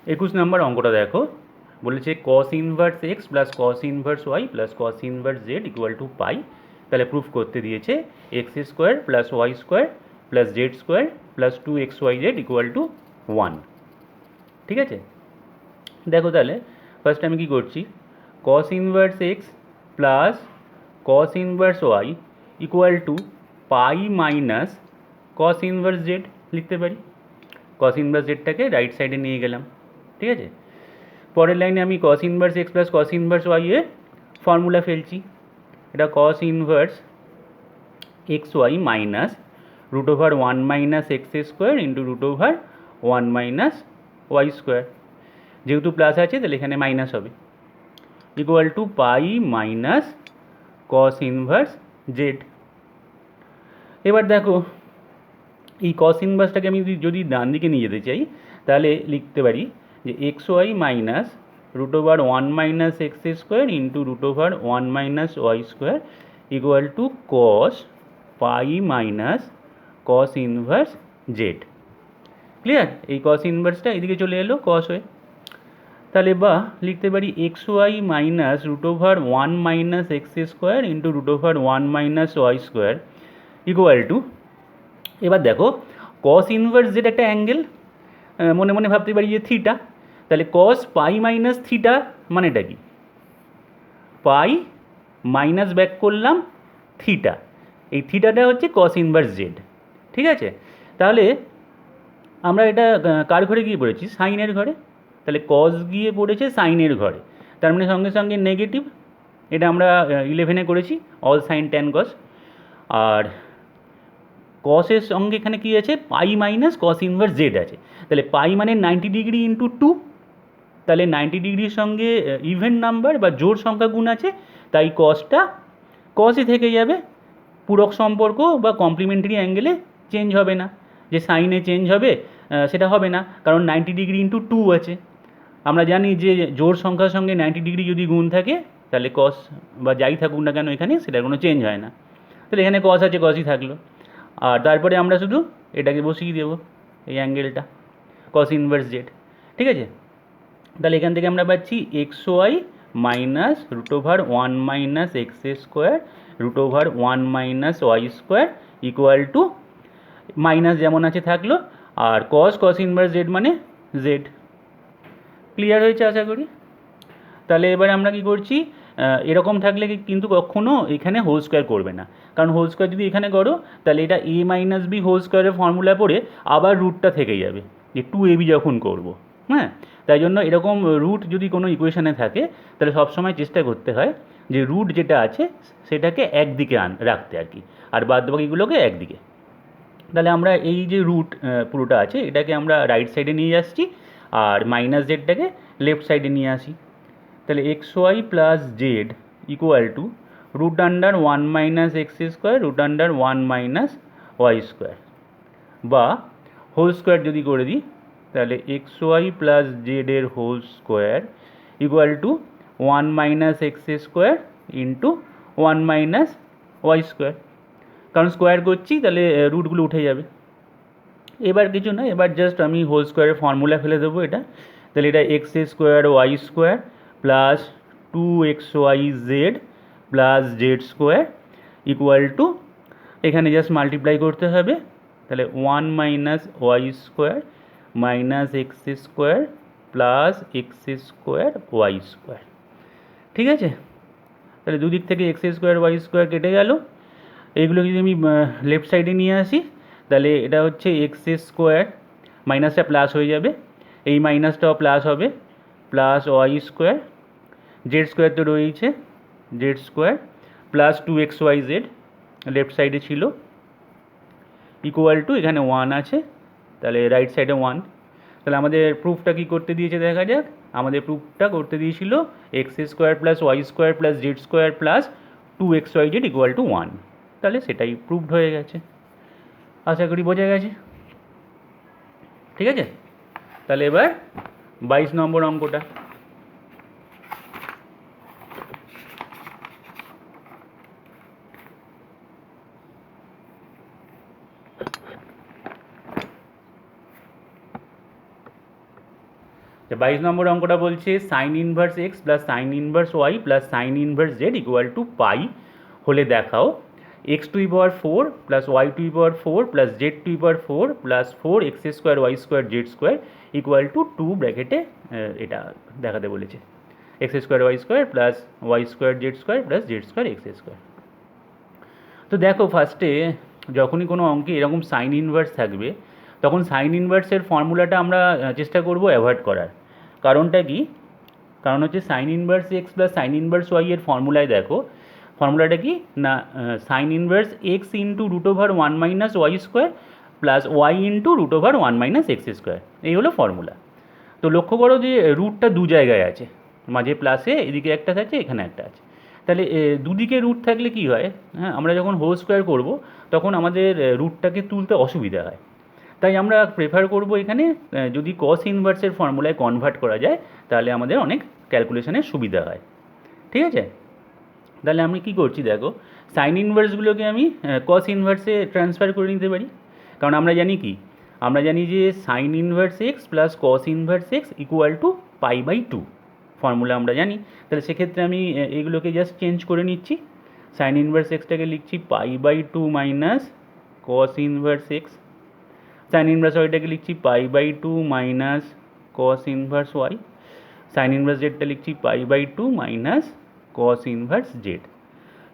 21 নম্বর অঙ্কটা দেখো, বলেছে cos inverse x plus cos inverse Y plus cos inverse Z equal to pi. তাহলে proof করতে দিয়েছে X square plus Y square plus Z square plus 2xyz equal to 1। ঠিক আছে, দেখো তাহলে ফার্স্ট আমি কী করছি, cos inverse x plus cos inverse Y equal to pi minus cos inverse Z লিখতে পারি। কস ইনভার্স জেডটাকে রাইট সাইডে নিয়ে গেলাম। ঠিক আছে, পরের লাইনে আমি cos inverse x plus cos inverse y এর ফর্মুলা ফেলছি। এটা cos inverse x Y minus root over 1 minus x square into root over 1 minus Y square, যেহেতু প্লাস আছে তাহলে এখানে মাইনাস হবে, equal to pi minus cos inverse z. এবার দেখো এই কস ইনভার্সটাকে আমি যদি ডান দিকে নিয়ে যেতে চাই তাহলে লিখতে পারি যে X Y minus root over 1 minus x square into root over 1 minus Y square equal to cos pi minus cos inverse Z. Clear? এই কস ইনভার্সটা এদিকে চলে এলো কস হয়ে। তাহলে বা লিখতে পারি x Y minus root over 1 minus x square into root over 1 minus Y square equal to, এবার দেখো কস ইনভার্স জেড একটা অ্যাঙ্গেল, মনে মনে ভাবতে পারি যে থিটা, তাহলে কস পাই মাইনাস থিটা মানেটা কি, পাই মাইনাস ব্যাক করলাম থিটা, এই থিটাটা হচ্ছে কস ইনভার্স জেড। ঠিক আছে, তাহলে আমরা এটা কার ঘরে গিয়ে পড়েছি, সাইনের ঘরে, তাহলে কস গিয়ে পড়েছে সাইনের ঘরে, তার মানে সঙ্গে সঙ্গে নেগেটিভ, এটা আমরা 11-এ করেছি অল সাইন ট্যান কস। আর কসের সঙ্গে এখানে কী আছে, পাই মাইনাস কস ইনভার্স জেড আছে, তাহলে পাই মানে 90 ডিগ্রি ইন্টু 2, তাহলে 90 ডিগ্রির সঙ্গে ইভেন নাম্বার বা জোড় সংখ্যা গুণ আছে, তাই কসটা কসই থেকে যাবে, পূরক সম্পর্ক বা কমপ্লিমেন্টারি অ্যাঙ্গেলে চেঞ্জ হবে না, যে সাইনে চেঞ্জ হবে সেটা হবে না, কারণ 90 ডিগ্রি ইন্টু 2 আছে। আমরা জানি যে জোড় সংখ্যার সঙ্গে 90 ডিগ্রি যদি গুণ থাকে তাহলে কস বা যাই থাকুক না কেন এখানে সেটার কোনো চেঞ্জ হয় না, তাহলে এখানে কস আছে কসই থাকলো। আর তারপরে আমরা শুধু এটাকে বসিয়ে দেবো, এই অ্যাঙ্গেলটা কস ইনভার্স জেড। ঠিক আছে, তাহলে এখান থেকে আমরা পাচ্ছি x Y minus root over 1 minus x square root over 1 minus Y square equal to minus যেমন আছে থাকলো, আর কস কস ইনভার্স জেড মানে জেড। ক্লিয়ার হয়েছে আশা করি। তাহলে এবারে আমরা কি করছি, এরকম থাকলে কিন্তু কখনও এখানে হোল স্কোয়ার করবে না, কারণ হোল স্কোয়ার যদি এখানে করো তাহলে এটা এ মাইনাস বি হোল স্কোয়ারের ফর্মুলা পড়ে আবার রুটটা থেকে যাবে, যে 2ab যখন করব। হ্যাঁ, তাই জন্য এরকম রুট যদি কোনো ইকুয়েশানে থাকে তাহলে সবসময় চেষ্টা করতে হয় যে রুট যেটা আছে সেটাকে একদিকে রাখতে আর কি, আর বাদবাকিগুলোকে একদিকে। তাহলে আমরা এই যে রুট পুরোটা আছে এটাকে আমরা রাইট সাইডে নিয়ে আসছি, আর মাইনাস জেডটাকে লেফট সাইডে নিয়ে আসি। তাহলে X Y plus Z equal to root under 1 minus x square root under 1 minus Y square, বা হোল স্কোয়ার যদি করে দিই তাহলে এক্স ওয়াই প্লাস জেডের whole square equal to 1 minus x square into 1 minus Y square, কারণ square করছি তাহলে রুটগুলো উঠে যাবে। এবার কিছু না, এবার জাস্ট আমি হোল স্কোয়ারের ফর্মুলা ফেলে দেবো এটা, তাহলে এটা x square Y square plus 2xyz plus Z square equal to, এখানে জাস্ট মাল্টিপ্লাই করতে হবে, তাহলে 1 minus Y square minus x square plus x square Y square. ঠিক আছে, তাহলে দুদিক থেকে এক্স স্কোয়ার ওয়াই স্কোয়ার কেটে গেল, এইগুলো যদি আমি লেফট সাইডে নিয়ে আসি তাহলে এটা হচ্ছে এক্স স্কোয়ার, মাইনাসটা প্লাস হয়ে যাবে, এই মাইনাসটাও প্লাস হবে, plus Y square, Z square তো রয়েছে, Z square plus 2xyz left সাইডে ছিল ইকুয়াল টু, এখানে 1 আছে তাহলে রাইট সাইডে 1। তাহলে আমাদের প্রুফটা কী করতে দিয়েছে দেখা যাক, আমাদের প্রুফটা করতে দিয়েছিল x square plus Y square plus Z square plus 2xyz equal to 1, তাহলে সেটাই প্রুফড হয়ে গেছে। আশা করি বোঝা গেছে। ঠিক আছে, তাহলে এবার 22 নম্বর অঙ্কটা। তো 22 নম্বর অঙ্কটা বলছে sine inverse x plus sine inverse Y plus sine inverse Z equal to pi হলে দেখাও X to the power 4 plus Y to the power 4 plus Z to the power 4 plus 4 X square Y square Z square equal to 2 ব্র্যাকেটে এটা দেখাতে বলেছে X square Y square plus Y square Z square plus Z square X square. তো দেখো ফার্স্টে যখনই কোনো অঙ্কে এরকম সাইন ইনভার্স থাকবে তখন সাইন ইনভার্সের ফর্মুলাটা আমরা চেষ্টা করব অ্যাভয়েড করার। কারণটা কি? কারণ হচ্ছে sine inverse x plus sine inverse y এর ফর্মুলায় দেখো ফর্মুলাটা কি না sine inverse x into root over 1 minus Y square plus y into root over 1 minus x square, এই হলো ফর্মুলা। তো লক্ষ্য করো যে রুটটা দু জায়গায় আছে, মাঝে প্লাসে এদিকে একটা আছে এখানে একটা আছে। তাহলে দুদিকে রুট থাকলে কি হয়, হ্যাঁ আমরা যখন হোল স্কোয়ার করব তখন আমাদের রুটটাকে তুলতে অসুবিধা হয়। তাই আমরা প্রেফার করব এখানে যদি কস ইনভার্সের ফর্মুলায় কনভার্ট করা যায় তাহলে আমাদের অনেক ক্যালকুলেশনের সুবিধা হয়। ঠিক আছে, তাহলে আমি কি করছি দেখো সাইন ইনভার্সগুলোকে আমি কস ইনভার্সে ট্রান্সফার করে নিতে পারি। কারণ আমরা জানি কি, আমরা জানি যে sine inverse x plus cos inverse x equal to pi by 2 formula আমরা জানি। তাহলে সেক্ষেত্রে আমি এইগুলোকে জাস্ট চেঞ্জ করে নিচ্ছি। সাইন ইনভার্স এক্সটাকে লিখছি pi by 2 minus cos inverse X, sine inverse ওয়াইটাকে লিখছি pi by 2 minus cos inverse Y, sine inverse জেডটা লিখছি pi by 2 minus cos inverse Z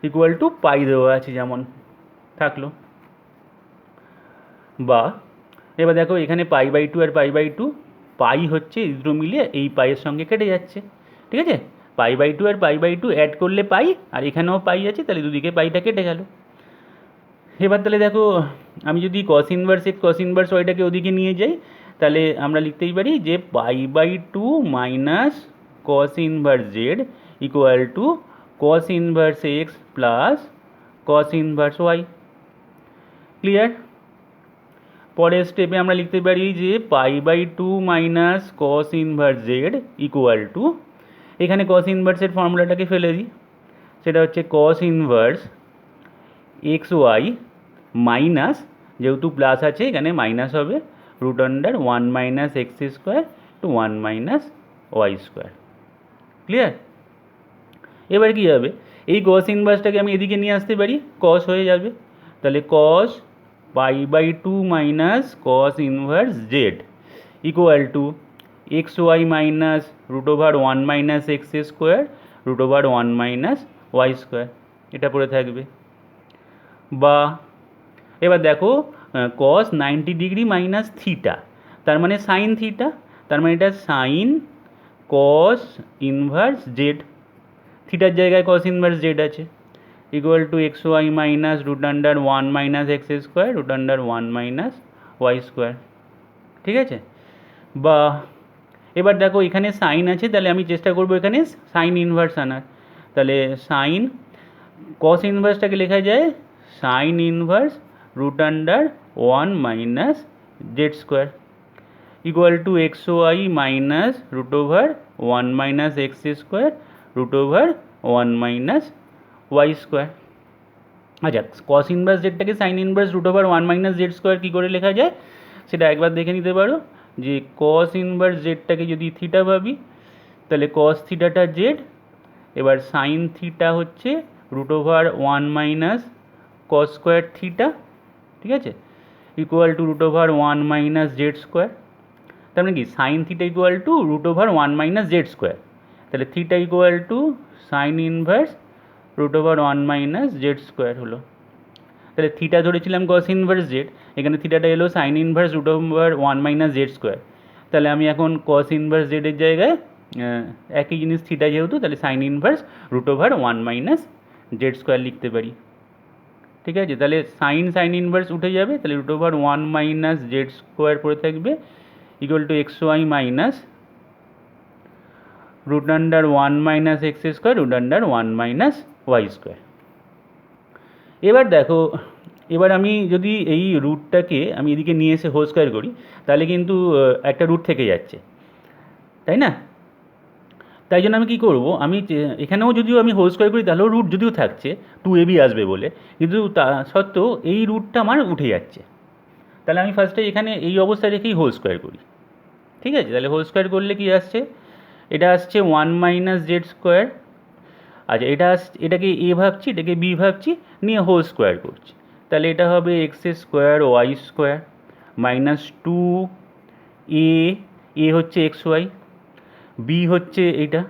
equal to pi দেওয়া আছে যেমন থাকলো। বা এবার দেখো এখানে পাই বাই 2 আর পাই বাই 2 পাই হচ্ছে এই দুটো মিলে এই পাইয়ের সঙ্গে কেটে যাচ্ছে। ঠিক আছে, পাই বাই 2 আর পাই বাই 2 অ্যাড করলে পাই, আর এখানেও পাই আছে, তাহলে দুদিকে পাইটা কেটে গেল। এবার তাহলে দেখো আমি যদি cos inverse X cos inverse ওয়াইটাকে ওদিকে নিয়ে যাই তাহলে আমরা লিখতেই পারি যে pi by 2 minus cos inverse Z equal to cos inverse x plus cos inverse Y. Clear? পরের স্টেপে আমরা লিখতে পারি যে pi by 2 minus cos inverse Z equal to, এখানে কস ইনভার্সের ফর্মুলাটাকে ফেলে দিই, সেটা হচ্ছে cos inverse x Y minus, যেহেতু প্লাস আছে এখানে মাইনাস হবে, root under 1 minus x square to 1 minus Y square. Clear? এবার কী হবে, এই কস ইনভার্সটাকে আমি এদিকে নিয়ে আসতে পারি, কস হয়ে যাবে। তাহলে cos pi by 2 minus cos inverse Z equal to x Y minus root over 1 minus x square root over 1 minus Y square, এটা পড়ে থাকবে। বা এবার দেখো কস 90 ডিগ্রি মাইনাস থিটা, তার মানে সাইন থিটা, তার মানে এটা সাইন কস ইনভার্স জেড, থিটার জায়গায় কস ইনভার্স জেড আছে, equal to x Y minus root under 1 minus x square root under 1 minus Y square. ঠিক আছে, বা এবার দেখো এখানে সাইন আছে, তাহলে আমি চেষ্টা করবো এখানে সাইন ইনভার্স আনার। তাহলে সাইন কস ইনভার্সটাকে লেখা যায় sine inverse root under 1 minus Z square equal to x Y minus root over 1 minus x square root over 1 minus Y square. আচ্ছা, কস ইনভার্স জেডটাকে sine inverse root over 1 minus Z square কী করে লেখা যায় সেটা একবার দেখে নিতে পারো। যে কস ইনভার্স জেডটাকে যদি থিটা ভাবি তাহলে কস থিটাটা জেড, এবার সাইন থিটা হচ্ছে root over 1 minus cos square theta, ঠিক আছে, equal to root over 1 minus Z square. তার মানে কি sine theta equal to root over 1 minus Z square, তাহলে theta equal to sine inverse root over 1 minus Z square হলো। তাহলে theta ধরেছিলাম কস inverse Z, এখানে থিটাটা এলো sine inverse root over 1 minus Z square. তাহলে আমি এখন কস ইনভার্স জেডের জায়গায় একই জিনিস থিটা যেহেতু, তাহলে sine inverse root over 1 minus Z square লিখতে পারি। ঠিক আছে, তাহলে সাইন ইনভার্স উঠে যাবে, তাহলে root over 1 minus Z square পড়ে থাকবে equal to x Y minus root under 1 minus x square root under 1 minus Y square. এবার দেখো, এবার আমি যদি এই রুটটাকে আমি এদিকে নিয়ে এসে হোল স্কোয়ার করি তাহলে কিন্তু একটা রুট থেকে যাচ্ছে, তাই না? তাই জন্য আমি কী করবো, আমি এখানেও যদিও আমি হোল স্কোয়ার করি তাহলেও রুট যদিও থাকছে 2ab আসবে বলে, কিন্তু তা সত্ত্বেও এই রুটটা আমার উঠে যাচ্ছে। তাহলে আমি ফার্স্টে এখানে এই অবস্থায় রেখেই হোল স্কোয়ার করি। ঠিক আছে, তাহলে হোল স্কোয়ার করলে কি আসছে, এটা আসছে 1 মাইনাস জেড স্কোয়ার। আচ্ছা, এটাকে এ ভাবছি, এটাকে বি ভাবছি, নিয়ে হোল স্কোয়ার করছি, তাহলে এটা হবে X square Y square minus two A, A হচ্ছে এক্স ওয়াই, বি হচ্ছে এটা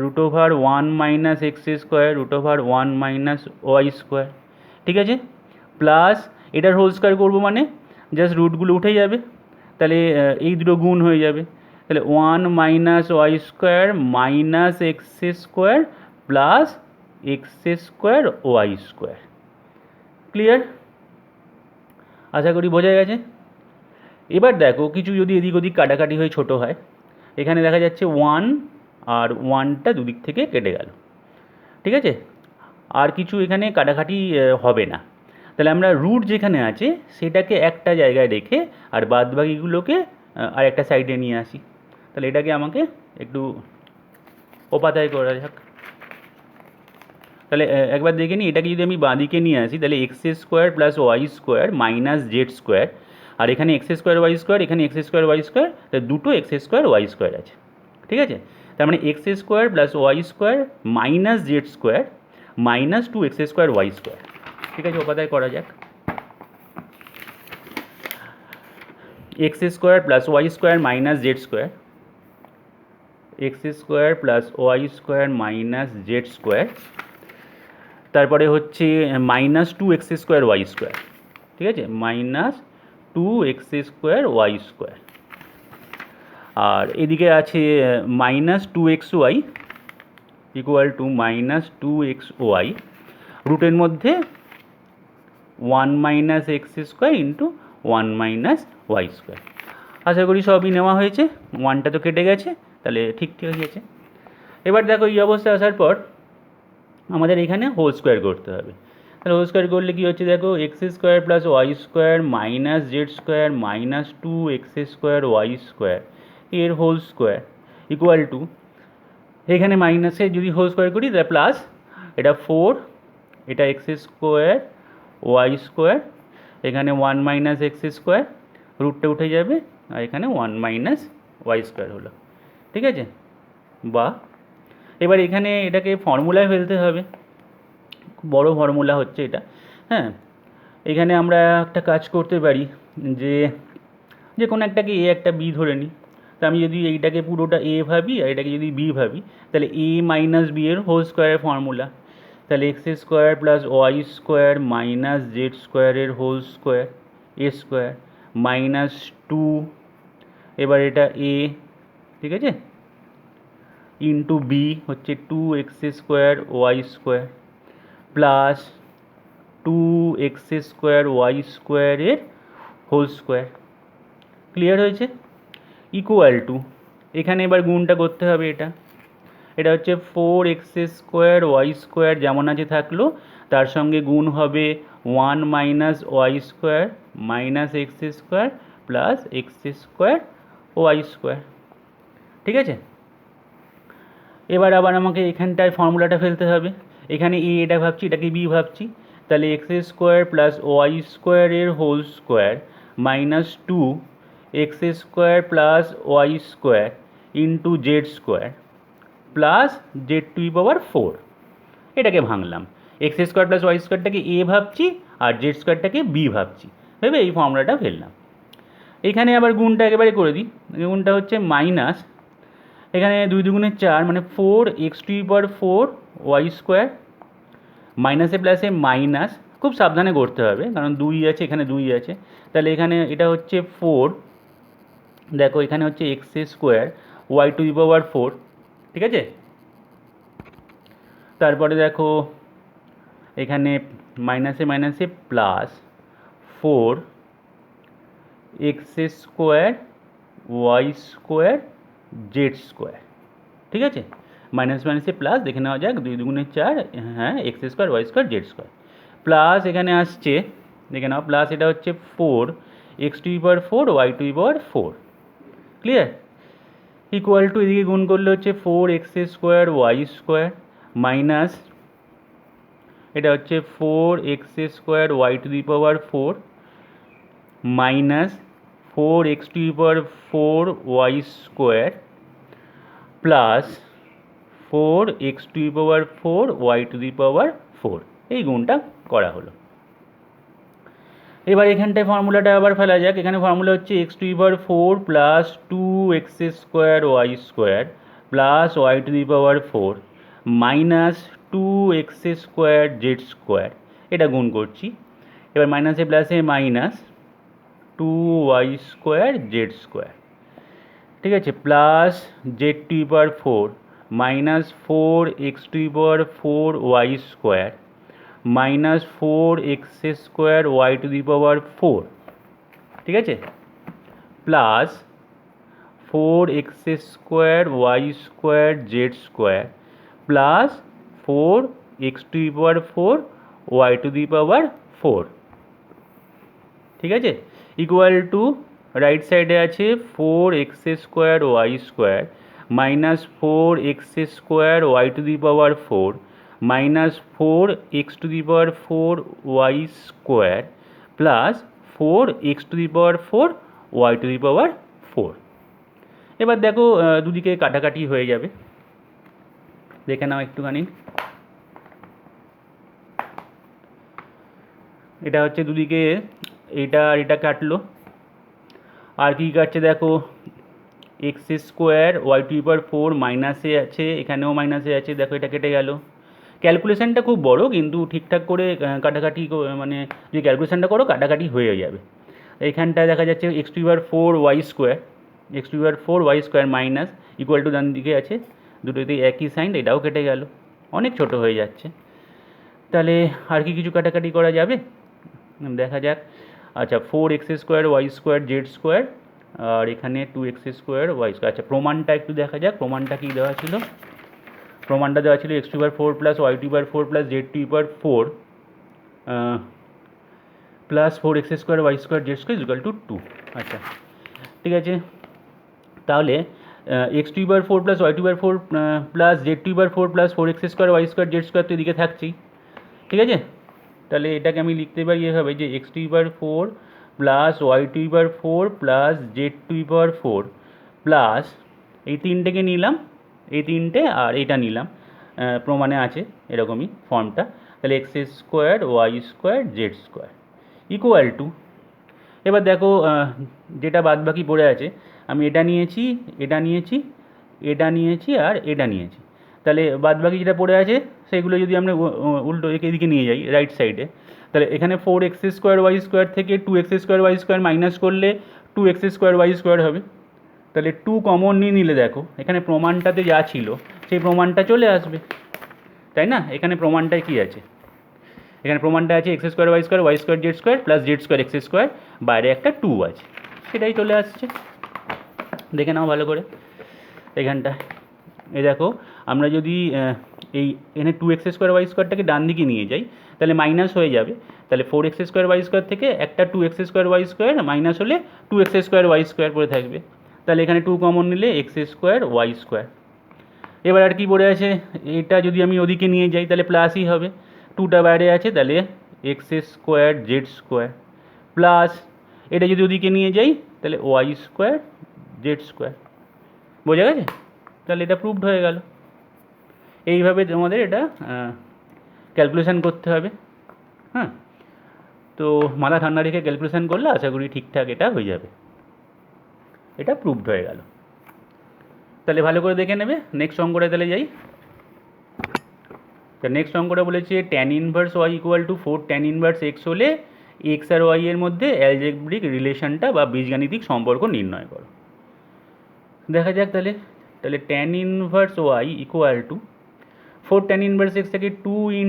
root over 1 minus x square root over 1 minus Y square. ঠিক আছে, প্লাস এটার হোল স্কোয়ার করবো মানে জাস্ট রুটগুলো উঠে যাবে, তাহলে এই দুটো গুণ হয়ে যাবে, তাহলে 1 minus Y square minus x square plus x square Y square. Clear? আশা করি বোঝা গেছে। এবার দেখো কিছু যদি এদিক ওদিক কাটাকাটি হয়ে ছোটো হয়, এখানে দেখা যাচ্ছে 1 আর 1টা দুদিক থেকে কেটে গেল। ঠিক আছে, আর কিছু এখানে কাটাকাটি হবে না, তাহলে আমরা রুট যেখানে আছে সেটাকে একটা জায়গায় রেখে আর বাদবাকিগুলোকে আর একটা সাইডে নিয়ে আসি। তাহলে এটাকে আমাকে একটু ওপাতায় করা যাক। তাহলে একবার দেখে নিই, এটাকে যদি আমি বাঁদিকে নিয়ে আসি তাহলে x square plus Y square minus Z square, আর এখানে এক্স স্কোয়ার ওয়াই স্কোয়ার, এখানে এক্স স্কোয়ার ওয়াই স্কোয়ার, তাহলে দুটো এক্স স্কোয়ার ওয়াই স্কোয়ার আছে। ঠিক আছে, তার মানে X square plus Y square minus Z square minus two x square Y square. ঠিক আছে, ওপাতায় করা যাক। X square plus Y square minus Z square, X square plus Y square minus Z square, তারপরে হচ্ছে minus two x square Y square. ঠিক আছে, minus two x square Y square, আর এদিকে আছে minus two x Y equal to minus two x Y, রুটের মধ্যে 1 minus x square into 1 minus Y square. আশা করি সবই নেওয়া হয়েছে, 1টা তো কেটে গেছে, তাহলে ঠিক ঠিক গেছে। এবার দেখো এই অবস্থায় আসার পর আমাদের এখানে হোল স্কোয়ার করতে হবে। তাহলে হোল স্কোয়ার করলে কী হচ্ছে দেখো, x square plus Y square minus Z square minus two x square Y square এর হোল স্কোয়ার ইকুয়াল টু, এখানে মাইনাসে যদি হোল স্কোয়ার করি তাহলে প্লাস, এটা 4, এটা এক্স স্কোয়ার ওয়াই স্কোয়ার, এখানে 1 মাইনাস এক্স স্কোয়ার, রুটটা উঠে যাবে, আর এখানে 1 মাইনাস ওয়াই স্কোয়ার হলো। ঠিক আছে, বা এবার এখানে এটাকে ফর্মুলায় ফেলতে হবে, বড় ফর্মুলা হচ্ছে এটা। হ্যাঁ, এখানে আমরা একটা কাজ করতে পারি, যে যে কোনো একটাকে এ একটা বি ধরে নিই, তা আমি যদি এইটাকে পুরোটা এ ভাবি আর এটাকে যদি বি ভাবি, তাহলে এ মাইনাস বি এর হোল স্কোয়ারের ফর্মুলা, তাহলে x square plus Y square minus z স্কোয়ারের whole square a square minus two, এবার এটা এ, ঠিক আছে, ইন্টু বি হচ্ছে two x square Y square plus two x square y স্কোয়ারের হোল স্কোয়ার। ক্লিয়ার হয়েছে? ইকুয়াল টু, এখানে এবার গুণটা করতে হবে, এটা হচ্ছে 4x স্কোয়ার ওয়াই স্কোয়ার যেমন আছে থাকলো, তার সঙ্গে গুণ হবে 1 minus Y square minus x square plus x square Y square. ঠিক আছে, এবার আবার আমাকে এখানটায় ফর্মুলাটা ফেলতে হবে, এখানে এ এটা ভাবছি, এটাকে বি ভাবছি, তাহলে এক্স স্কোয়ার প্লাস ওয়াই স্কোয়ারের whole square minus two x square plus Y square into Z square plus Z to the power 4। এটাকে ভাঙলাম, এক্স স্কোয়ার প্লাস ওয়াই স্কোয়ারটাকে এ ভাবছি আর জেড স্কোয়ারটাকে বি ভাবছি, ভেবে এই ফর্মুলাটা ফেললাম। এখানে আবার গুণটা একেবারে করে দিই, গুণটা হচ্ছে মাইনাস, এখানে 2 দুগুণে 4 মানে 4x to the power 4 y square, মাইনাসে প্লাসে মাইনাস, খুব সাবধানে করতে হবে কারণ 2 আছে, এখানে 2 আছে, তাহলে এখানে এটা হচ্ছে 4, দেখো এখানে হচ্ছে X square Y to the power 4। ঠিক আছে, তারপরে দেখো এখানে মাইনাসে মাইনাসে plus 4 X square Y square Z square. ঠিক আছে, মাইনাস মাইনাসে প্লাস, দেখে নেওয়া যাক, 2 দুগুণে 4, হ্যাঁ, x square Y square Z square plus এখানে আসছে, দেখে নাও, প্লাস এটা হচ্ছে 4 x to the power 4 y to the power 4। Clear? Equal to, এদিকে গুণ করলে হচ্ছে 4x square Y square minus এটা হচ্ছে 4x square Y to the power 4 minus 4x⁴y² plus 4x⁴y⁴ এই গুণটা করা হলো। এবার এখানটায় ফর্মুলাটা আবার ফেলা যাক। এখানে ফর্মুলা হচ্ছে x⁴ plus 2x² plus y⁴ minus 2x² এটা গুণ করছি। এবার মাইনাসে প্লাসে মাইনাস 2y² ঠিক আছে, plus z⁴ minus 4x⁴y² minus 4x² ঠিক আছে, প্লাস 4x² প্লাস 4x⁴y⁴ ঠিক আছে, ইকুয়াল টু রাইট সাইডে আছে 4x² minus 4x² minus 4x⁴y² plus 4x⁴y⁴। এবার দেখো দুদিকে কাটাকাটি হয়ে যাবে, দেখে নাও একটুখানি। এটা হচ্ছে দুদিকে এটা আর এটা কাটলো, আর কি কাটছে দেখো x² মাইনাসে আছে, এখানেও মাইনাসে আছে, দেখো এটা কেটে গেল। ক্যালকুলেশানটা খুব বড়, কিন্তু ঠিকঠাক করে কাটাকাটি মানে যদি ক্যালকুলেশানটা করো কাটাকাটি হয়ে যাবে। এইখানটায় দেখা যাচ্ছে x⁴y² মাইনাস ইকুয়াল টু ডান দিকে আছে, দুটোতেই একই সাইন, এটাও কেটে গেল, অনেক ছোট হয়ে যাচ্ছে। তাহলে আর কি কিছু কাটাকাটি করা যাবে দেখা যাক। আচ্ছা, 4x²y²z² আর এখানে 2x²y²। আচ্ছা, প্রমাণটা একটু দেখা যাক, প্রমাণটা কি দেওয়া ছিল। প্রমাণটা দেওয়া ছিল x⁴ plus y⁴ plus z⁴ plus 4x²y²z² equal to 2। আচ্ছা ঠিক আছে, তাহলে x⁴ plus y⁴ plus z⁴ plus 4x²y²z² তো এদিকে থাকছেই, ঠিক আছে। তাহলে এটাকে আমি লিখতে পারি এভাবে যে x⁴ plus y⁴ plus z⁴ plus এই তিনটেকে নিলাম, এই তিনটে আর এটা নিলাম, প্রমাণে আছে এরকমই ফর্মটা। তাহলে x² y² z² equal to, এবার দেখো যেটা বাদ বাকি পড়ে আছে, আমি এটা নিয়েছি, এটা নিয়েছি, এটা নিয়েছি আর এটা নিয়েছি। তাহলে বাদ বাকি যেটা পড়ে আছে সেগুলো যদি আমরা উল্টো এদিকে নিয়ে যাই রাইট সাইডে, তাহলে এখানে 4x² থেকে 2x² মাইনাস করলে 2x² হবে। তাহলে 2 কমন নিয়ে নিলে দেখো এখানে প্রমাণটাতে যা ছিল সেই প্রমাণটা চলে আসবে, তাই না। এখানে প্রমাণটায় কি আছে, এখানে প্রমাণটা আছে x² y² z² plus z² x², বাইরে একটা 2 আছে, সেটাই চলে আসছে। দেখে নাও ভালো করে এখানটা। এই দেখো আমরা যদি এই এখানে 2x² y² ডান দিকে নিয়ে যাই তাহলে মাইনাস হয়ে যাবে। তাহলে 4x² y² থেকে একটা 2x² y² মাইনাস হলে 2x² y² পড়ে থাকবে। তাহলে এখানে 2 কমন নিলে x² y²। এবার আর কি পড়ে আছে, এটা যদি আমি ওদিকে নিয়ে যাই তাহলে প্লাসই হবে, 2টা বাইরে আছে, তাহলে x² z² প্লাস এটা যদি ওদিকে নিয়ে যাই তাহলে y² z²। বোঝা গেছে? তাহলে এটা প্রুভড হয়ে গেল। এইভাবে তোমাদের এটা ক্যালকুলেশান করতে হবে। হ্যাঁ, তো মাথা ঠান্ডা রেখে ক্যালকুলেশান করলে আশা করি ঠিকঠাক এটা হয়ে যাবে। এটা প্রুভড হয়ে গেল। তাহলে ভালো করে দেখে নেবে। নেক্সট অঙ্কটা তাহলে যাই। তা নেক্সট অঙ্কটা বলেছে tan inverse y equal to 4 tan inverse x হলে x আর y এর মধ্যে অ্যালজেব্রিক রিলেশনটা বা বীজগাণিতিক সম্পর্ক নির্ণয় করো। দেখা যাক তাহলে। তাহলে tan inverse y equal to 4 tan inverse x থেকে 2 ×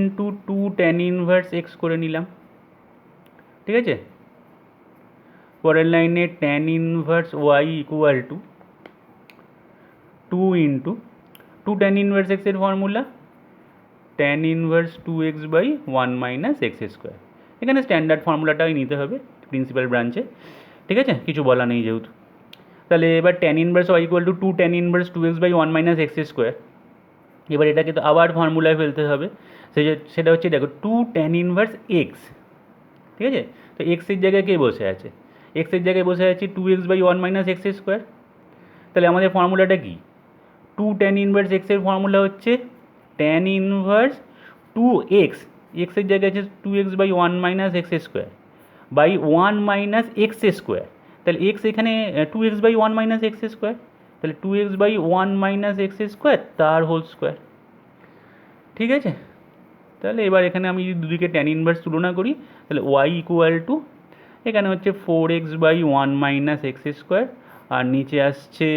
2 tan ইনভার্স x করে নিলাম, ঠিক আছে। পরের লাইনে tan inverse y equal to 2 × 2 tan inverse x এর formula tan inverse 2x/1 - x²। এখানে স্ট্যান্ডার্ড ফর্মুলাটাই নিতে হবে প্রিন্সিপাল ব্রাঞ্চে, ঠিক আছে, কিছু বলা নেই যেহেতু। তাহলে এবার tan inverse y equal to 2 tan inverse 2x/1 - x²। এবার এটাকে তো আবার ফর্মুলায় ফেলতে হবে, সেটা হচ্ছে দেখো 2 tan ইনভার্স x, ঠিক আছে। তো x এর জায়গায় কে বসে আছে, এক্সের জায়গায় বসে আছি 2x/1 - x²। তাহলে আমাদের ফর্মুলাটা কি? 2 tan ইনভার্স এক্সের ফর্মুলা হচ্ছে tan ইনভার্স 2x, এক্সের জায়গায় আছে 2x/1 - x² বাই 1 - x²। তাহলে এক্স এখানে 2x/1 - x², তাহলে 2x/1 - x² তার হোল স্কোয়ার। ঠিক আছে, তাহলে এবার এখানে আমি যদি দুদিকে ট্যান ইনভার্স তুলনা করি তাহলে y ইকুয়াল টু এখানে হচ্ছে 4x/1 - x², আর নিচে আসছে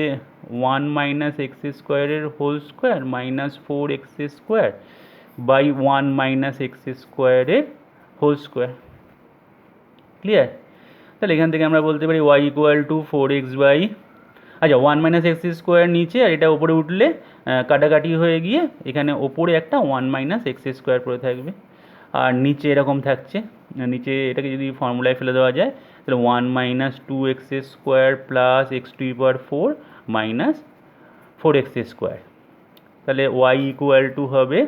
1 - x² whole square minus 4x² by 1 - x² whole square. Clear? তাহলে এখান থেকে আমরা বলতে পারি y equal to 4x by, আচ্ছা 1 - x² নিচে, আর এটা ওপরে উঠলে কাটাকাটি হয়ে গিয়ে এখানে ওপরে একটা 1 - x² পড়ে থাকবে, আর নিচে এরকম থাকছে। নিচে এটাকে যদি ফর্মুলায় ফেলে দেওয়া যায় তাহলে 1 - 2x² plus x⁴ minus 4x²। তাহলে y ইকুয়াল টু হবে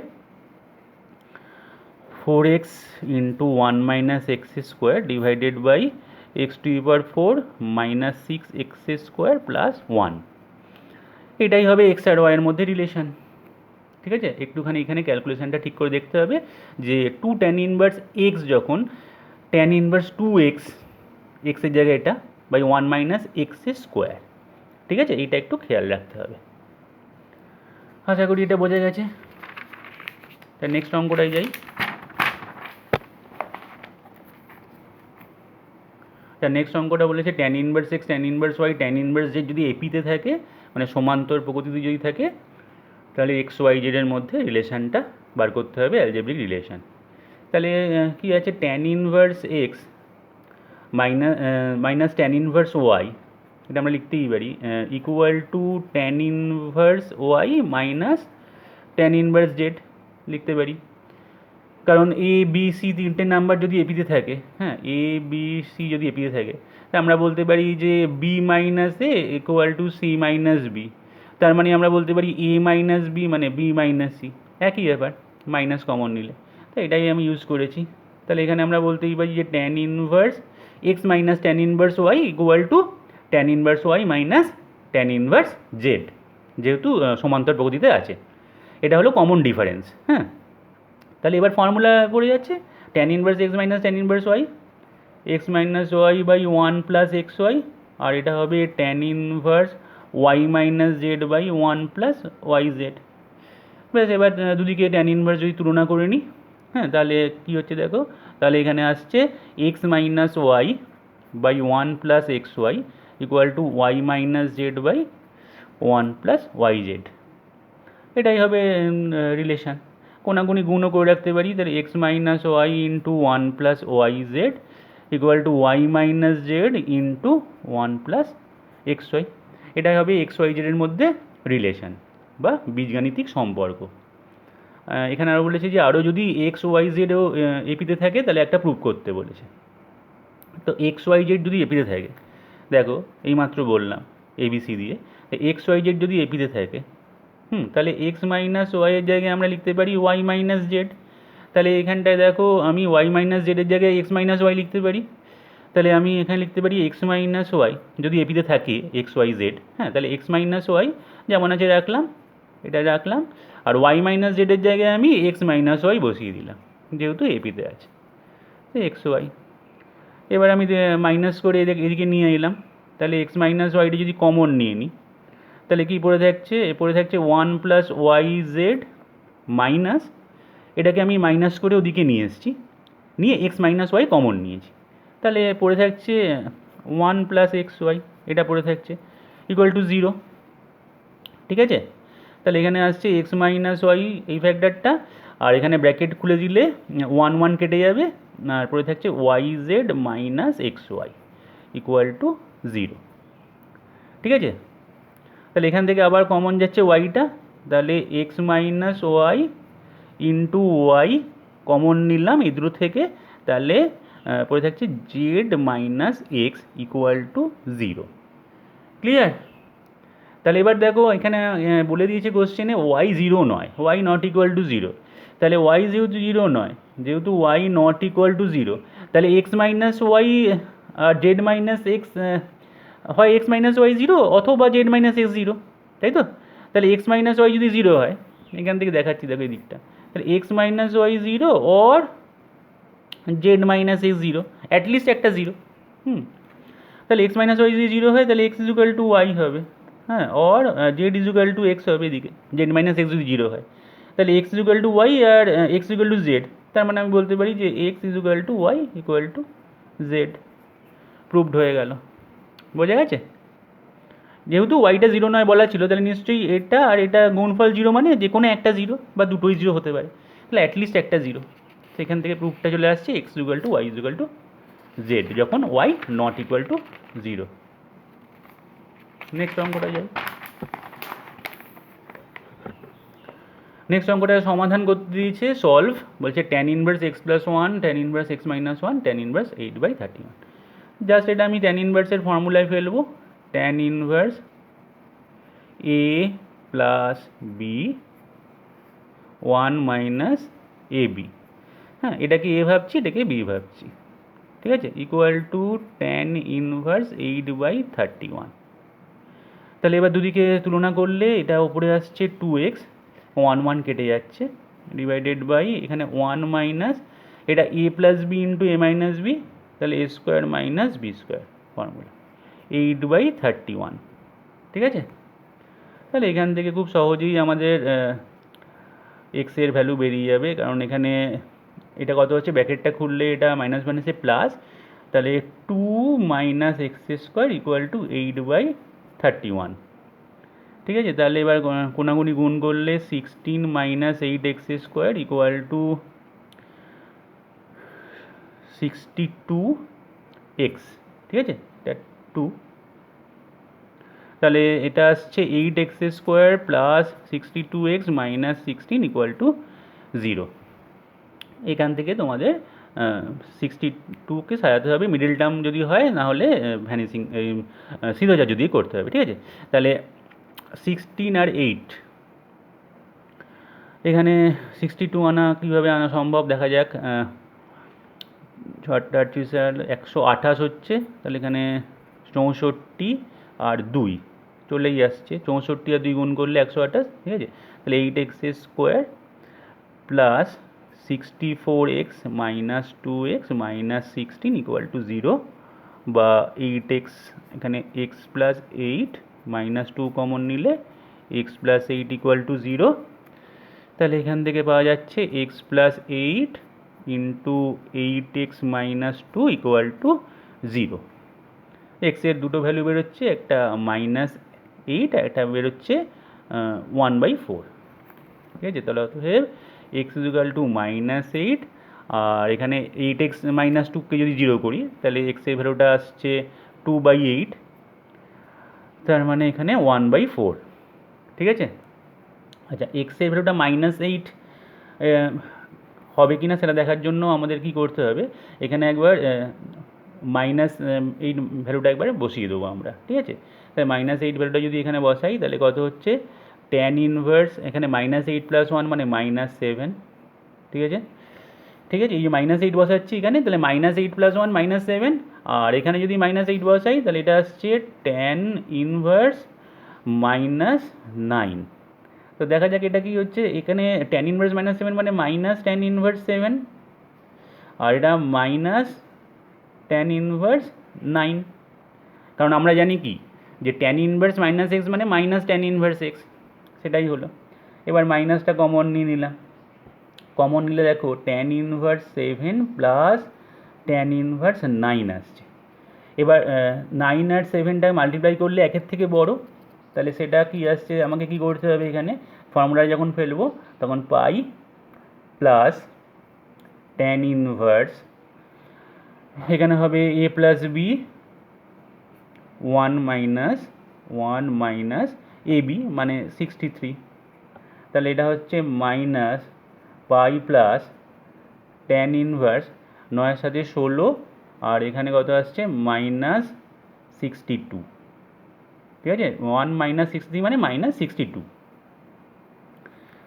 4x into 1 - x² divided by x⁴ minus 6x² plus 1। এটাই হবে এক্স আর ওয়াইয়ের মধ্যে রিলেশন। ঠিক আছে, একটুখানি এখানে ক্যালকুলেশনটা ঠিক করে দেখতে হবে যে 2 tan ইনভার্স এক্স যখন tan ইনভার্স 2x, এক্সের জায়গায় এটা বাই 1 - x²। ঠিক আছে, এইটা একটু খেয়াল রাখতে হবে। আশা করি এটা বোঝা গেছে। তা নেক্সট অঙ্কটাই যাই। তা নেক্সট অঙ্কটা বলেছে tan inverse x tan inverse y tan inverse z যদি এপিতে থাকে, মানে সমান্তর প্রকৃতিতে যদি থাকে, তাহলে এক্স ওয়াই জেডের মধ্যে রিলেশানটা বার করতে হবে, অ্যালজেব্রিক রিলেশান। তাহলে কী আছে, tan inverse x minus tan inverse y, এটা আমরা লিখতেই পারি, equal to tan inverse Y minus tan inverse Z লিখতে পারি। কারণ এ বি সি তিনটে নাম্বার যদি এপিতে থাকে, হ্যাঁ এ বি সি যদি এপিতে থাকে, তা আমরা বলতে পারি যে b minus a equal to c minus b. তার মানে আমরা বলতে পারি এ মাইনাস বি মানে বি মাইনাস সি, একই ব্যাপার, মাইনাস কমন নিলে। তো এটাই আমি ইউজ করেছি। তাহলে এখানে আমরা বলতেই পারি যে tan inverse x minus tan inverse Y equal to tan inverse Y minus tan inverse z, যেহেতু সমান্তর প্রকৃতিতে আছে। এটা হলো কমন ডিফারেন্স। হ্যাঁ, তাহলে এবার ফর্মুলা পড়ে যাচ্ছে tan inverse x minus tan inverse Y, X minus Y by 1 plus x Y, আর এটা হবে tan inverse Y minus Z by 1 plus Y Z. ব্যাস, এবার দুদিকে ট্যান ইনভার্স যদি তুলনা করে নিই, হ্যাঁ তাহলে কী হচ্ছে দেখো, তাহলে এখানে আসছে x minus Y by 1 plus x Y equal to y minus Z by 1 plus Y z. এটাই হবে রিলেশান। কোনাকুনি গুণও করে রাখতে পারি, তাহলে x minus y into 1 plus Y z equal to y minus z into 1 plus x y. এটাই হবে এক্স ওয়াই জেডের মধ্যে রিলেশান বা বীজগাণিতিক সম্পর্ক। এখানে আরও বলেছে যে আরও যদি এক্স ওয়াই জেডও এপিতে থাকে তাহলে একটা প্রুভ করতে বলেছে। তো এক্স ওয়াই জেড যদি এপিতে থাকে, দেখো এইমাত্র বললাম এবিসি দিয়ে, এক্স ওয়াই জেড যদি এপিতে থাকে, তাহলে এক্স মাইনাস ওয়াইয়ের জায়গায় আমরা লিখতে পারি ওয়াই মাইনাস জেড। তাহলে এখানটায় দেখো আমি ওয়াই মাইনাস জেডের জায়গায় এক্স মাইনাস ওয়াই লিখতে পারি। তাহলে আমি এখানে লিখতে পারি এক্স মাইনাস ওয়াই যদি এপিতে থাকে এক্স ওয়াই জেড, হ্যাঁ তাহলে এক্স মাইনাস ওয়াই যেমন আছে রাখলাম, এটা রাখলাম, আর ওয়াই মাইনাস জেডের জায়গায় আমি এক্স মাইনাস ওয়াই বসিয়ে দিলাম যেহেতু এপিতে আছে, এক্স ওয়াই। এবার আমি মাইনাস করে এদিকে নিয়ে এলাম, তাহলে এক্স মাইনাস ওয়াইটা যদি কমন নিয়ে নিই তাহলে কী পড়ে থাকছে 1 প্লাস ওয়াই জেড মাইনাস, এটাকে আমি মাইনাস করে ওদিকে নিয়ে এসেছি, নিয়ে এক্স মাইনাস ওয়াই কমন নিয়েছি, তাহলে পড়ে থাকছে 1 প্লাস এক্স ওয়াই, এটা পড়ে থাকছে ইকুয়াল টু 0। ঠিক আছে, তাহলে এখানে আসছে এক্স মাইনাস ওয়াই এই ফ্যাক্টরটা, আর এখানে ব্র্যাকেট খুলে দিলে 1 1 কেটে যাবে, আর পড়ে থাকছে y z minus x Y equal to 0। ঠিক আছে, তাহলে এখান থেকে আবার কমন যাচ্ছে ওয়াইটা, তাহলে x minus y into y common নিলাম এই দুটো থেকে, তাহলে পড়ে থাকছে z minus x equal to 0। Clear? তাহলে এবার দেখো এখানে বলে দিয়েছে কোশ্চেনে ওয়াই 0 নয়, ওয়াই নট ইকুয়াল টু 0। তাহলে ওয়াই যেহেতু 0 নয়, যেহেতু ওয়াই নট ইকুয়াল টু 0, তাহলে এক্স মাইনাস ওয়াই আর জেড মাইনাস এক্স হয় এক্স মাইনাস ওয়াই জিরো অথবা জেড মাইনাস এক্স জিরো, তাই তো? তাহলে এক্স মাইনাস ওয়াই যদি জিরো হয়, এখান থেকে দেখাচ্ছি দেখো এই দিকটা, তাহলে x minus y zero or z minus x zero, at least একটা জিরো। তাহলে এক্স মাইনাস ওয়াই যদি জিরো হয় তাহলে এক্স ইজুকাল টু ওয়াই হবে, হ্যাঁ, or z equal to x হবে এদিকে, জেড মাইনাস এক্স যদি জিরো হয় তাহলে এক্স ইজুকাল টু ওয়াই আর এক্স ইজুকাল টু জেড। তার মানে আমি বলতে পারি যে x equal to y equal to z. Proved হয়ে গেল, বোঝা গেছে? যেহেতু ওয়াইটা জিরো নয় বলা ছিল, তাহলে নিশ্চয়ই এটা আর এটা গুণফল জিরো মানে যে কোনো একটা জিরো বা দুটোই জিরো হতে পারে, তাহলে অ্যাটলিস্ট একটা জিরো। সেখান থেকে প্রুফটা চলে আসছে x equal to y equal to z যখন y not equal to zero. Next অঙ্কটা যাই। নেক্সট অঙ্কটা সমাধান করতে দিয়েছে সলভ, বলছে tan inverse x plus one, tan inverse x minus one, tan inverse 8/31। Just এটা আমি ট্যান ইনভার্সের ফর্মুলায় ফেলবো, tan inverse a plus b one minus a b, হ্যাঁ এটাকে এ ভাবছি এটাকে বি ভাবছি, ঠিক আছে, ইকুয়াল টু ট্যান ইনভার্স 8/31। তাহলে এবার দুদিকে তুলনা করলে এটা ওপরে আসছে 2x, 1 কেটে যাচ্ছে, ডিভাইডেড বাই এখানে 1 মাইনাস এটা a plus b into a minus b, তাহলে a square minus b square formula 8/31, ঠিক আছে। তাহলে এখান থেকে খুব সহজেই আমাদের এক্সের ভ্যালু বেরিয়ে যাবে, কারণ এখানে এটা কত হচ্ছে, ব্র্যাকেটটা খুললে এটা মাইনাস মাইনাসে প্লাস, তাহলে 2 minus x square equal two 8/31, ঠিক আছে। তাহলে এবার কোনাগুনি গুণ করলে 16 minus 8x square equal two 62x, ঠিক আছে, এটা 2, তাহলে এটা আসছে 8x square plus 62x minus 16 equal to 0। এখান থেকে তোমাদের 62কে সাজাতে হবে, মিডিল টার্ম যদি হয়, না হলে ভ্যানিসিং সিধোজা যদি করতে হবে, ঠিক আছে। তাহলে 16 আর 8, এখানে 62 আনা কীভাবে আনা সম্ভব দেখা যাক। 128 হচ্ছে, তাহলে এখানে 64 আর 2 চলেই আসছে, 64 আর 2 গুণ করলে 128, ঠিক আছে। তাহলে 8x square plus 64x minus 2x minus 16 equal to 0, বা 8x এখানে x প্লাস 8 মাইনাস 2 কমন নিলে x প্লাস 8 ইকুয়াল টু 0। তাহলে এখান থেকে পাওয়া যাচ্ছে x plus 8 into 8x minus 2 equal to 0। এক্সের দুটো ভ্যালু বেরোচ্ছে, একটা -8 আর একটা বেরোচ্ছে 1/4, ঠিক আছে। তাহলে অতএব x ইকুয়াল টু -8, আর এখানে 8x মাইনাস 2কে যদি 0 করি তাহলে x এর ভ্যালুটা আসছে 2/8, তার মানে এখানে 1/4, ঠিক আছে। আচ্ছা, x এর ভ্যালুটা -8 হবে কি না সেটা দেখার জন্য আমাদের কি করতে হবে, এখানে একবার -8 ভ্যালুটা একবারে বসিয়ে দেবো আমরা, ঠিক আছে। তাহলে -8 ভ্যালুটা যদি এখানে বসাই তাহলে কত হচ্ছে, ট্যান ইনভার্স এখানে -8 প্লাস 1 মানে -7, ঠিক আছে, ঠিক আছে। এই যে -8 বসাচ্ছি এখানে, তাহলে -8 প্লাস 1 -7, আর এখানে যদি -8 বসাই তাহলে এটা আসছে ট্যান ইনভার্স -9। তো দেখা যাক এটা কি হচ্ছে, এখানে ট্যান ইনভার্স -7 মানে মাইনাস ট্যান ইনভার্স 7, আর এটা মাইনাস ট্যান ইনভার্স 9, কারণ আমরা জানি কি যে ট্যান ইনভার্স -x মানে মাইনাস ট্যান ইনভার্স x, সেটাই হলো। এবার মাইনাসটা কমন নিয়ে নিলাম, কমন নিলে দেখো tan inverse 7 plus tan inverse 9 আসছে। এবার 9 আর 7টাকে মাল্টিপ্লাই করলে একের থেকে বড়, তাহলে সেটা কি আসছে, আমাকে কি করতে হবে, এখানে ফর্মুলায় যখন ফেলবো তখন পাই প্লাস ট্যান ইনভার্স, এখানে হবে a plus b 1 minus a b মানে 63, তাহলে এটা হচ্ছে minus pi plus tan inverse 9-এর সাথে 16, আর এখানে কত আসছে -62, ঠিক আছে। 1 - 63 মানে -62,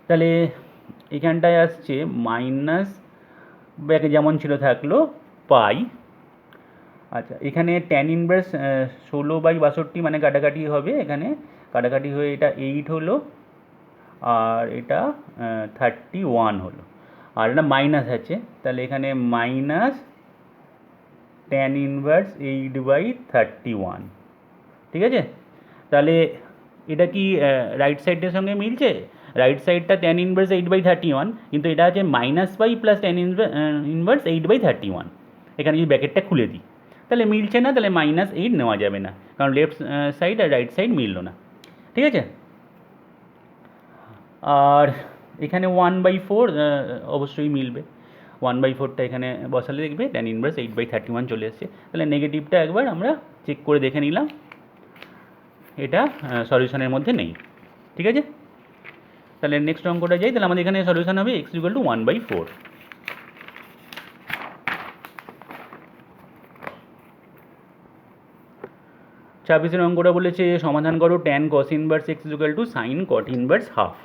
তাহলে এখানটায় আসছে মাইনাস ব্যাকে যেমন ছিল থাকলো পাই আচ্ছা, এখানে ট্যান ইনভার্স 16/62 মানে কাটাকাটি হবে, এখানে কাটাকাটি হয়ে এটা 8 হলো, আর এটা 31 হলো, আর এটা মাইনাস আছে, তাহলে এখানে মাইনাস ট্যান ইনভার্স 8/31। ঠিক আছে, তাহলে এটা কি রাইট সাইডের সঙ্গে মিলছে? রাইট সাইডটা ট্যান ইনভার্স 8/31, কিন্তু এটা আছে minus pi plus tan inverse 8/31। এখানে যদি ব্র্যাকেটটা খুলে দিই তাহলে মিলছে না, তাহলে -8 নেওয়া যাবে না, কারণ লেফট সাইড আর রাইট সাইড মিললো না। ঠিক আছে, আর এখানে 1/4 অবশ্যই মিলবে, 1/4টা এখানে বসালে দেখবে ট্যান ইনভার্স 8/31 চলে এসছে। তাহলে নেগেটিভটা একবার আমরা চেক করে দেখে নিলাম, এটা সলিউশনের মধ্যে নেই। ঠিক আছে, তাহলে নেক্সট অঙ্কটা যাই, তাহলে আমাদের এখানে সলিউশন হবে x = 1/4। 26 অঙ্কটা বলেছে সমাধান করো tan cos inverse x = sin cot inverse half.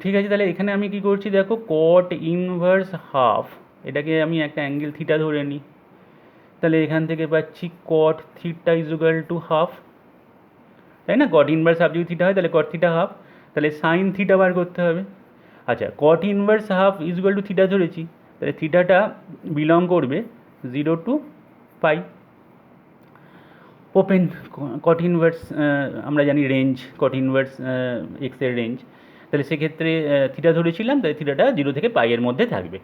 ঠিক আছে, তাহলে এখানে আমি কি করছি দেখো, cot ইনভার্স হাফ, এটাকে আমি একটা অ্যাঙ্গেল থিটা ধরে নিই, তাহলে এখান থেকে পাচ্ছি cot থিটা = হাফ, তাই না? cot ইনভার্স হাফ যদি থিটা হয় তাহলে cot থিটা হাফ, তাহলে সাইন থিটা বার করতে হবে। আচ্ছা, cot ইনভার্স হাফ = থিটা ধরেছি, তাহলে থিটাটা বিলং করবে 0 to pi. Open cot inverse, আমরা জানি রেঞ্জ cot ইনভার্স এক্সের রেঞ্জ, তাহলে সেক্ষেত্রে থিটা ধরেছিলাম, তাহলে থিটাটা 0 থেকে পাইয়ের মধ্যে থাকবে,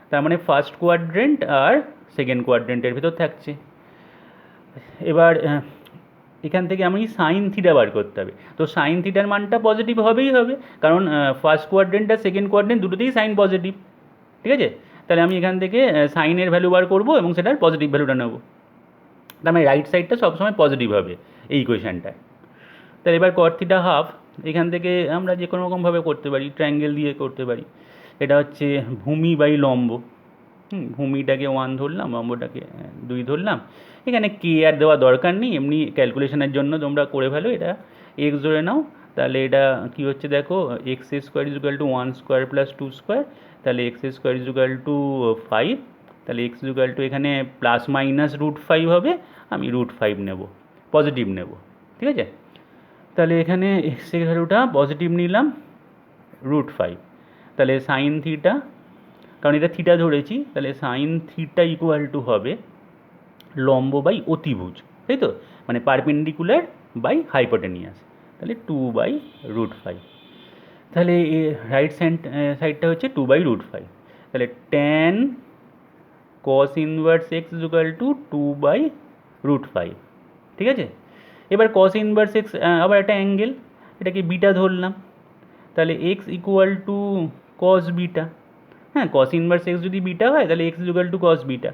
তার মানে ফার্স্ট কোয়াড্রেন্ট আর সেকেন্ড কোয়াড্রেন্টের ভিতর থাকছে। এবার এখান থেকে আমি সাইন থিটা বার করতে হবে, তো সাইন থিটার মানটা পজিটিভ হবেই হবে, কারণ ফার্স্ট কোয়াড্রেন্ট আর সেকেন্ড কোয়াড্রেন্ট দুটোতেই সাইন পজিটিভ। ঠিক আছে, তাহলে আমি এখান থেকে সাইনের ভ্যালু বার করবো এবং সেটার পজিটিভ ভ্যালুটা নেবো, তার মানে রাইট সাইডটা সবসময় পজিটিভ হবে এই ইকুয়েশানটায়। তাহলে এবার cot থিটা হাফ, এখান থেকে আমরা যে কোনো রকমভাবে করতে পারি, ট্রায়াঙ্গেল দিয়ে করতে পারি। এটা হচ্ছে ভূমি বাই লম্ব, ভূমিটাকে 1 ধরলাম, লম্বটাকে 2 ধরলাম, এখানে কে আর দেওয়া দরকার নেই, এমনি ক্যালকুলেশনের জন্য তোমরা করে ফেলো, এটা এক্স ধরে নাও। তাহলে এটা কি হচ্ছে দেখো, x² = 1² + 2², তাহলে x² = 5, তাহলে x এখানে ±√5 হবে, আমি √5 নেব, পজিটিভ নেব। ঠিক আছে, তাহলে এখানে x এর ভ্যালুটা পজিটিভ নিলাম √5, তাহলে সাইন থিটা, কারণ এটা থিটা ধরেছি, তাহলে সাইন থিটা = হবে লম্ব বাই অতিভুজ, তাই তো, মানে পারপেন্ডিকুলার বাই হাইপোটেনিয়াস, তাহলে 2/√5। তাহলে রাইট সাইডটা হচ্ছে 2/√5, তাহলে tan cos ইনভার্স x = 2/√5। ঠিক আছে, এবার cos ইনভার্স x আবার একটা অ্যাঙ্গেল, এটাকে বিটা ধরলাম, তাহলে x = cos বিটা। হ্যাঁ, cos ইনভার্স x যদি বিটা হয় তাহলে x = cos বিটা,